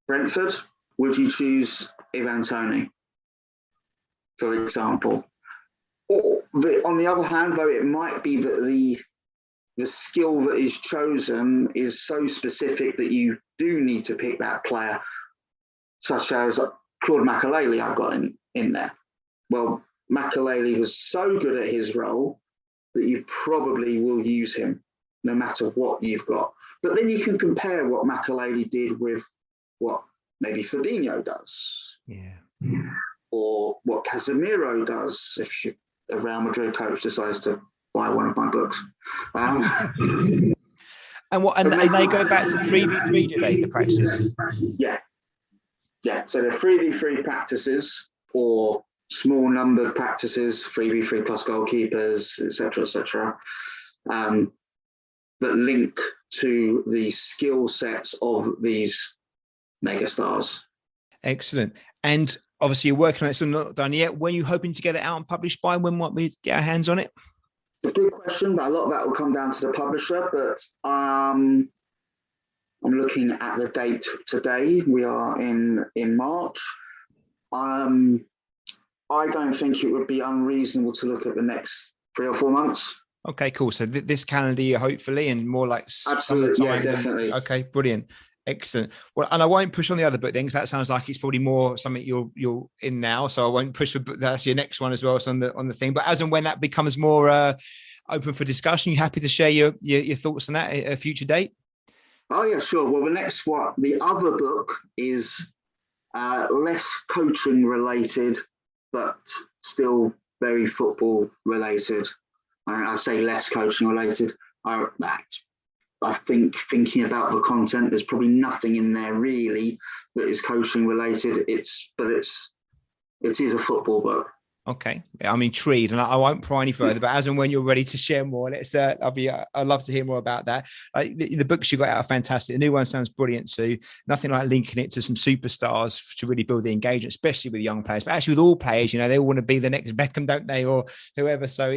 Brentford, would you choose Ivan Toney, for example? Or on the other hand, though, it might be that the skill that is chosen is so specific that you do need to pick that player, such as Claude Makelele I've got in there. Well, Makelele was so good at his role that you probably will use him no matter what you've got. But then you can compare what Makelele did with what maybe Fabinho does. Yeah. Or what Casemiro does if a Real Madrid coach decides to buy one of my books. And they go back to 3v3, do they, the practices? Yeah. So they're 3v3 practices or small numbered practices, 3v3 plus goalkeepers, etc., that link to the skill sets of these megastars. Excellent. And obviously you're working on it, so not done yet. When are you hoping to get it out and published by? When might we get our hands on it? It's a good question, but a lot of that will come down to the publisher. But I'm looking at the date today. We are in March. I don't think it would be unreasonable to look at the next 3 or 4 months. Okay, cool. So this calendar year, hopefully, and more like absolutely, yeah, definitely. Okay, brilliant. Excellent. Well, and I won't push on the other book then, because that sounds like it's probably more something you're in now. So I won't push for that's your next one as well. It's on the thing. But as and when that becomes more open for discussion, you happy to share your thoughts on that at a future date? Oh yeah, sure. Well, the other book is less coaching related, but still very football related. I say less coaching related. I think thinking about the content, there's probably nothing in there really that is coaching related. It is a football book. Okay, I'm intrigued, and I won't pry any further. But as and when you're ready to share more, I'd love to hear more about that. The books you got out are fantastic. The new one sounds brilliant too. Nothing like linking it to some superstars to really build the engagement, especially with young players, but actually with all players. They all want to be the next Beckham, don't they, or whoever? So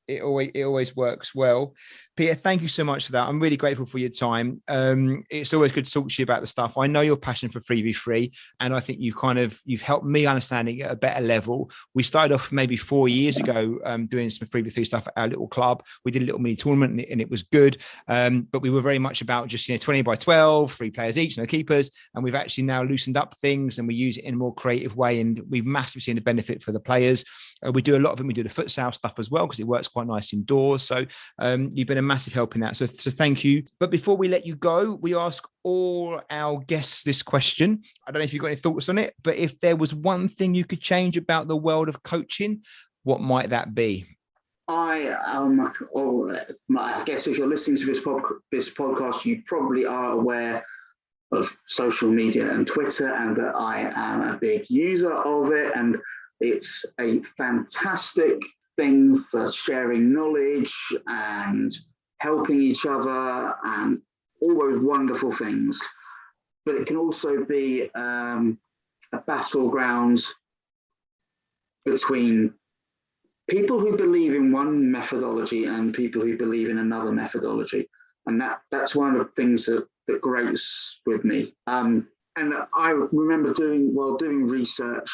it always works well. Peter, thank you so much for that. I'm really grateful for your time. It's always good to talk to you about the stuff. I know your passion for 3v3, and I think you've helped me understanding it at a better level. We started off maybe 4 years ago doing some 3v3 stuff at our little club. We did a little mini tournament and it was good, but we were very much about just 20 by 12, 3 players each, no keepers, and we've actually now loosened up things and we use it in a more creative way, and we've massively seen the benefit for the players. We do a lot of them. We do the futsal stuff as well because it works quite nice indoors. So you've been a massive help in that. So thank you. But before we let you go, we ask all our guests this question. I don't know if you've got any thoughts on it, but if there was one thing you could change about the world of coaching, what might that be? I guess if you're listening to this podcast, you probably are aware of social media and Twitter, and that I am a big user of it. And it's a fantastic thing for sharing knowledge and helping each other and all those wonderful things. But it can also be a battleground between people who believe in one methodology and people who believe in another methodology. And that's one of the things that grates with me. And I remember doing research,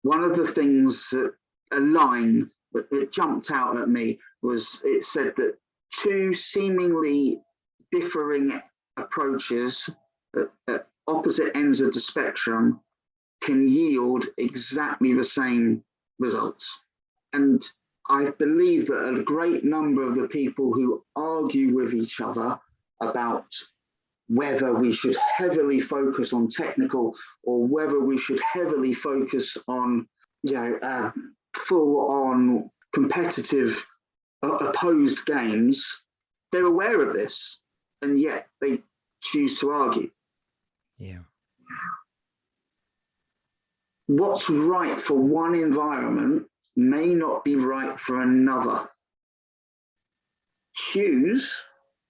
one of the things a line that jumped out at me was, it said that 2 seemingly differing approaches at opposite ends of the spectrum can yield exactly the same results. And I believe that a great number of the people who argue with each other about whether we should heavily focus on technical or whether we should heavily focus on, full on competitive opposed games, they're aware of this, and yet they choose to argue. Yeah. What's right for one environment may not be right for another. Choose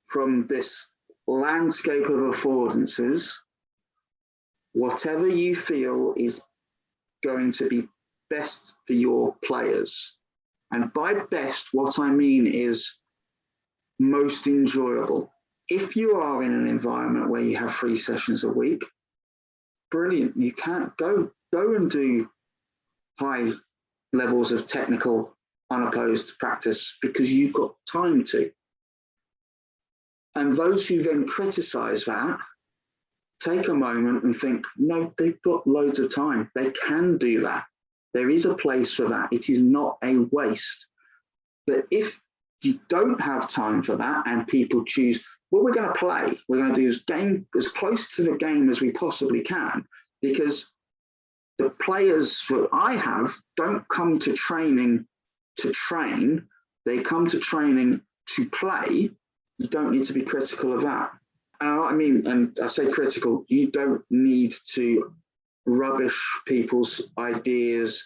from this landscape of affordances whatever you feel is going to be best for your players. And by best, what I mean is most enjoyable. If you are in an environment where you have 3 sessions a week, brilliant. You can't go and do high levels of technical unopposed practice because you've got time to. And those who then criticize that, take a moment and think, no, they've got loads of time. They can do that. There is a place for that. It is not a waste. But if you don't have time for that, and people choose, well, we're going to play. We're going to do this game as close to the game as we possibly can, because the players that I have don't come to training to train. They come to training to play. You don't need to be critical of that. I mean, and I say critical, you don't need to rubbish people's ideas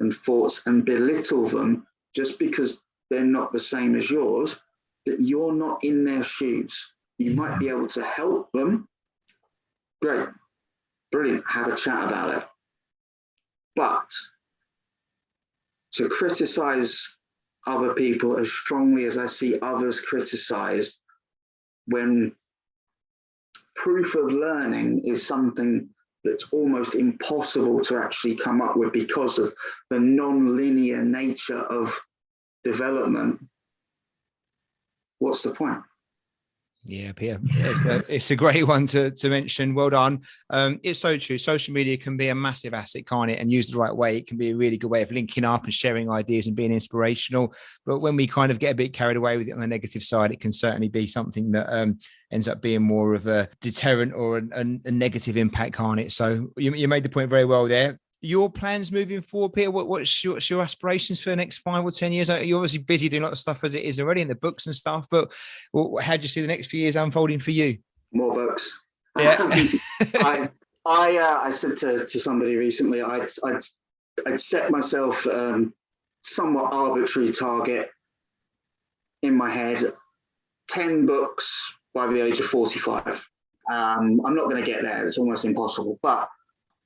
and thoughts and belittle them just because they're not the same as yours, that you're not in their shoes. You might be able to help them. Great, brilliant, have a chat about it. But to criticize other people as strongly as I see others criticized, when proof of learning is something that's almost impossible to actually come up with because of the non-linear nature of development, what's the point? Yeah, Peter, it's a great one to mention. Well done. It's so true. Social media can be a massive asset, can't it? And used the right way, it can be a really good way of linking up and sharing ideas and being inspirational. But when we kind of get a bit carried away with it on the negative side, it can certainly be something that ends up being more of a deterrent or a negative impact, can't it? So you made the point very well there. Your plans moving forward, Peter? What's your aspirations for the next 5 or 10 years? You're obviously busy doing a lot of stuff as it is already in the books and stuff, but how do you see the next few years unfolding for you? More books. Yeah. I said to somebody recently, I'd set myself somewhat arbitrary target in my head, 10 books by the age of 45. I'm not going to get there. It's almost impossible, but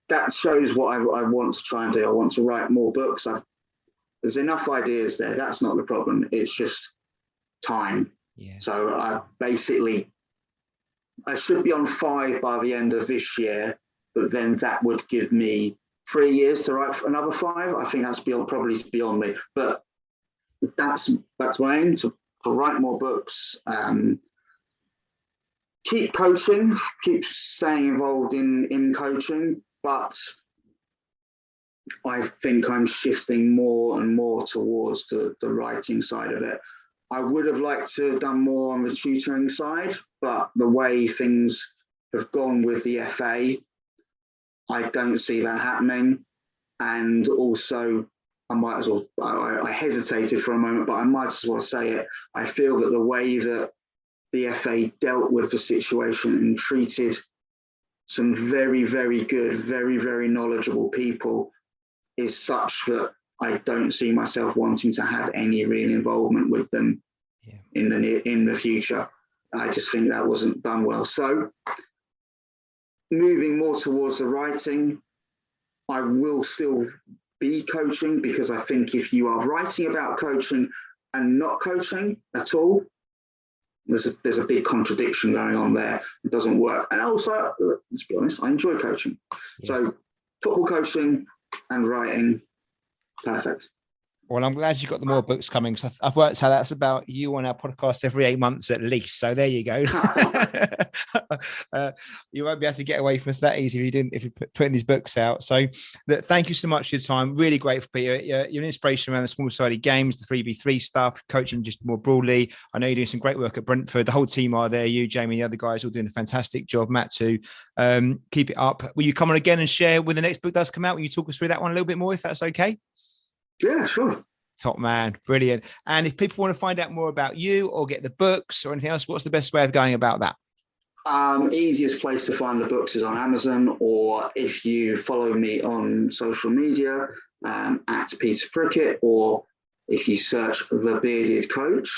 that shows what I want to try and do. I want to write more books. There's enough ideas there. That's not the problem. It's just time. Yeah. So I should be on 5 by the end of this year, but then that would give me 3 years to write another 5. I think that's probably beyond me. But that's my aim, to write more books. Keep coaching, keep staying involved in coaching. But I think I'm shifting more and more towards the writing side of it. I would have liked to have done more on the tutoring side, but the way things have gone with the FA, I don't see that happening. And also, I hesitated for a moment, but I might as well say it. I feel that the way that the FA dealt with the situation and treated some very, very good, very, very knowledgeable people is such that I don't see myself wanting to have any real involvement with them in the future. I just think that wasn't done well. So moving more towards the writing, I will still be coaching, because I think if you are writing about coaching and not coaching at all, there's a big contradiction going on there. It doesn't work. And also, let's be honest, I enjoy coaching. Yeah. So football coaching and writing, perfect. Well, I'm glad you got the more books coming, because I've worked out that's about you on our podcast every 8 months at least. So there you go. You won't be able to get away from us that easy if you're putting these books out. So thank you so much for your time. Really grateful, Peter. You're an inspiration around the small-sided games, the 3v3 stuff, coaching just more broadly. I know you're doing some great work at Brentford. The whole team are there. You, Jamie, the other guys all doing a fantastic job. Matt too. Keep it up. Will you come on again and share when the next book does come out? Will you talk us through that one a little bit more, if that's okay? Yeah, sure. Top man. Brilliant. And if people want to find out more about you or get the books or anything else, what's the best way of going about that? Easiest place to find the books is on Amazon, or if you follow me on social media at Peter Prickett, or if you search The Bearded Coach.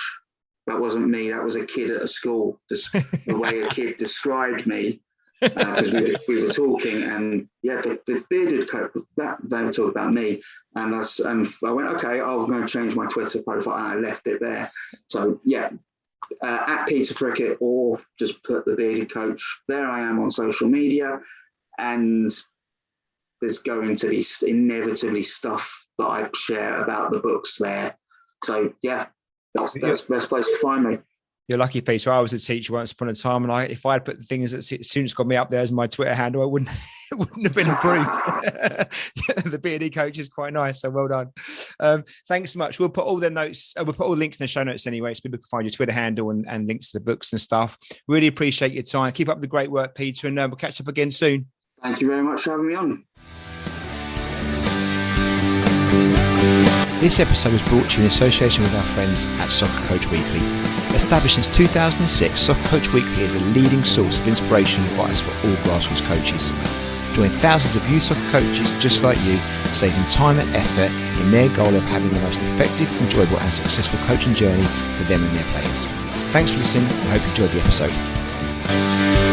That wasn't me. That was a kid at a school. The way a kid described me, because we were talking, and the Bearded Coach, that they were talking about me, and I went, okay, I'm going to change my Twitter profile, and I left it there. So at Peter Prickett, or just put The Bearded Coach. There I am on social media, and there's going to be inevitably stuff that I share about the books there. So that's the best place to find me. You're lucky, Peter. I was a teacher once upon a time, and if I had put the things that students got me up there as my Twitter handle, I wouldn't it wouldn't have been approved. The B&E coach is quite nice, so well done. Thanks so much. We'll put all the notes, we'll put all the links in the show notes anyway, so people can find your Twitter handle and links to the books and stuff. Really appreciate your time. Keep up the great work, Peter, and we'll catch up again soon. Thank you very much for having me on. This episode was brought to you in association with our friends at Soccer Coach Weekly. Established since 2006, Soccer Coach Weekly is a leading source of inspiration and advice for all grassroots coaches. Join thousands of youth soccer coaches just like you, saving time and effort in their goal of having the most effective, enjoyable and successful coaching journey for them and their players. Thanks for listening. I hope you enjoyed the episode.